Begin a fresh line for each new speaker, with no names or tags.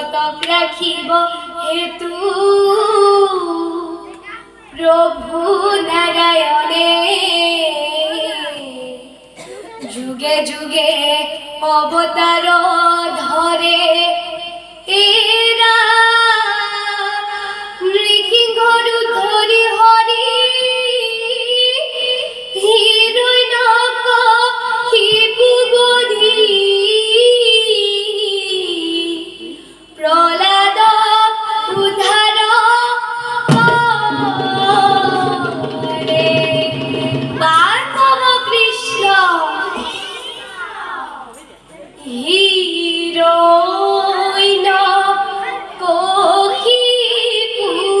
কতক রাখিব হেতু প্রভু নারায়ণে যুগে যুগে অবতার ধরে এরা নৃসিংহরু ধরি হরি হিরণ্যক হিপুবধি প্রহ্লাদ উদ্ধার করে বান্ধব কৃষ্ণ হি